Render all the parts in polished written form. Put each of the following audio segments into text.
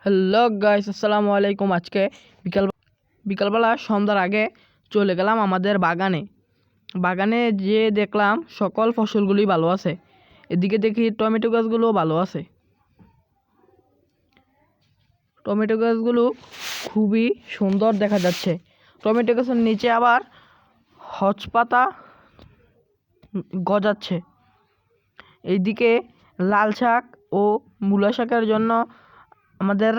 Hello guys, আসসালামু আলাইকুম। আজকে বিকালবেলা সন্ধ্যার আগে চলে গেলাম আমাদের বাগানে যে দেখলাম সকল ফসলগুলি ভালো আছে। এদিকে দেখি টমেটো গাছগুলো ভালো আছে। টমেটো গাছগুলো খুবই সুন্দর দেখা যাচ্ছে। টমেটো গাছের নিচে আবার হজপাতা গজাচ্ছে। এইদিকে লাল শাক ও মূলা শাকের জন্য আমাদের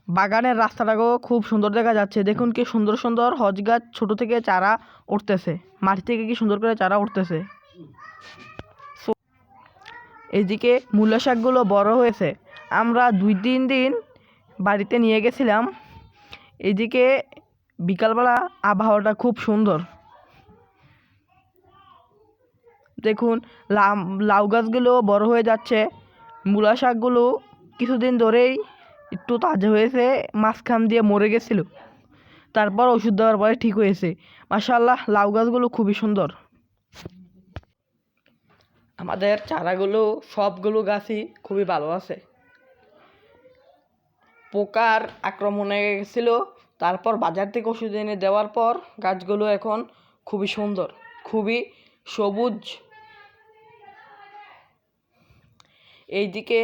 বাগানের রাস্তাটাকেও খুব সুন্দর দেখা যাচ্ছে। দেখুন কি সুন্দর সুন্দর হজ গাছ ছোট থেকে চারা উঠতেছে, মাটি থেকে কি সুন্দর করে চারা উঠতেছে। এইদিকে মূলা শাকগুলো বড় হয়েছে। আমরা 2-3 দিন বাড়িতে নিয়ে গেছিলাম। এইদিকে বিকালবেলা আবহাওয়াটা খুব সুন্দর। দেখুন লাউ গাছগুলো বড় হয়ে যাচ্ছে। মূলা শাকগুলো কিছুদিন ধরেই একটু তাজা হয়েছে, মাঝখান দিয়ে মরে গেছিল, তারপর ওষুধ দেওয়ার পরে ঠিক হয়েছে। মাশাআল্লাহ, লাউ গাছগুলো খুবই সুন্দর। আমাদের চারাগুলো সবগুলো গাছই খুবই ভালো আছে। পোকার আক্রমণে গেছিল, তারপর বাজার থেকে ওষুধ এনে দেওয়ার পর গাছগুলো এখন খুবই সুন্দর, খুবই সবুজ। এইদিকে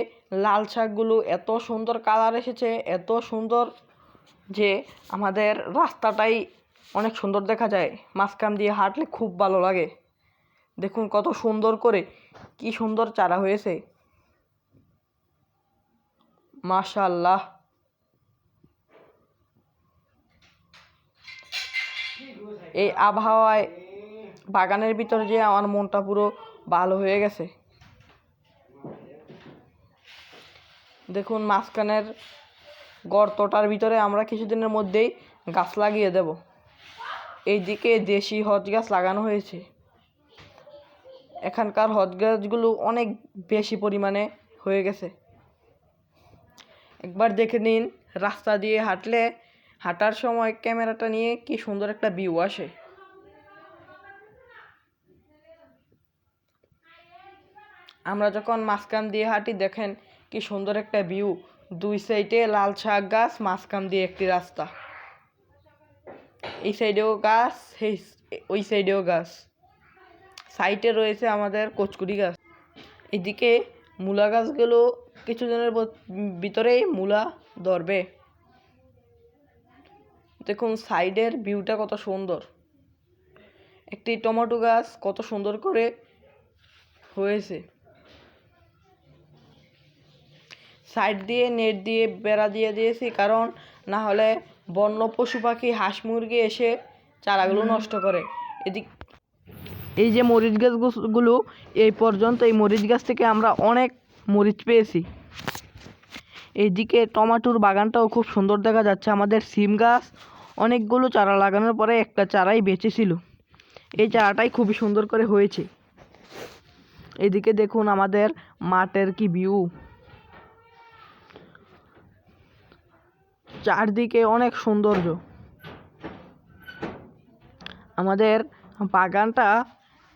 লাল শাকগুলো এত সুন্দর কালার এসেছে, এত সুন্দর যে আমাদের রাস্তাটাই অনেক সুন্দর দেখা যায়। মাঝখান দিয়ে হাঁটলে খুব ভালো লাগে। দেখুন কত সুন্দর করে, কি সুন্দর চারা হয়েছে, মাশাআল্লাহ। এই আবহাওয়ায় বাগানের ভিতর যে আমার মনটা পুরো ভালো হয়ে গেছে। দেখুন মাঝখানের গর্তটার ভিতরে আমরা কিছুদিনের মধ্যেই গাছ লাগিয়ে দেব। এইদিকে দেশি হজ গাছ লাগানো হয়েছে। এখানকার হজ গাছগুলো অনেক বেশি পরিমাণে হয়ে গেছে। একবার দেখে নিন, রাস্তা দিয়ে হাঁটার সময় ক্যামেরাটা নিয়ে কি সুন্দর একটা ভিউ আসে। আমরা যখন মাঝখান দিয়ে হাঁটি, দেখেন কি সুন্দর একটা ভিউ। 2 সাইডে লাল শাক গাছ, মাঝখান দিয়ে একটি রাস্তা। এই সাইডেও গাছ, ওই সাইডেও গাছ, সাইডে রয়েছে আমাদের কচুরি গাছ। এদিকে মূলা গাছগুলো কিছুদিনের ভিতরেই মূলা ধরবে। দেখুন সাইডের ভিউটা কত সুন্দর। একটি টমেটো গাছ কত সুন্দর করে হয়েছে। সাইড দিয়ে নেট দিয়ে বেড়া দিয়ে দিয়েছি, কারণ না হলে বন্য পশু পাখি, হাঁস মুরগি এসে চারাগুলো নষ্ট করে। এই যে মরিচ গাছগুলো, এই পর্যন্ত এই মরিচ গাছ থেকে আমরা অনেক মরিচ পেয়েছি। এইদিকে টমেটোর বাগানটাও খুব সুন্দর দেখা যাচ্ছে। আমাদের সিম গাছ অনেকগুলো চারা লাগানোর পরে একটা চারাই বেঁচেছিল। এই চারাটাই খুবই সুন্দর করে হয়েছে। এইদিকে দেখুন আমাদের মাঠের কি ভিউ, চারদিকে অনেক সৌন্দর্য। আমাদের বাগানটা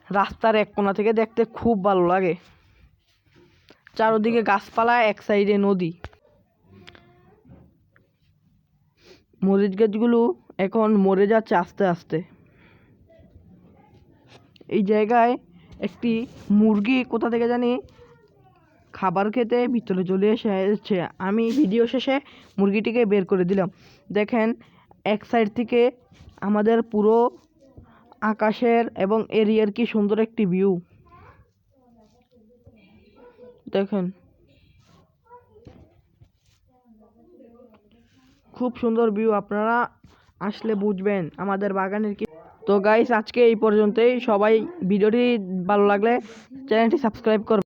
রাস্তার এক কোণা থেকে দেখতে খুব ভালো লাগে। চারদিকে গাছপালা, এক সাইডে নদী। মরিচ গাছগুলো এখন মরে যাচ্ছে আস্তে আস্তে। এই জায়গায় একটি মুরগি কোথা থেকে জানি খাবার খেতে ভিতরে চলে এসেছে। আমি ভিডিও শেষে মুরগিটিকে বের করে দিলাম। দেখেন এক সাইড থেকে আমাদের পুরো আকাশের এবং এরিয়ার কি সুন্দর একটি ভিউ। দেখেন খুব সুন্দর ভিউ, আপনারা আসলে বুঝবেন আমাদের বাগানের কি। তো গাইস, আজকে এই পর্যন্তই। সবাই ভিডিওটি ভালো লাগলে চ্যানেলটি সাবস্ক্রাইব করবেন।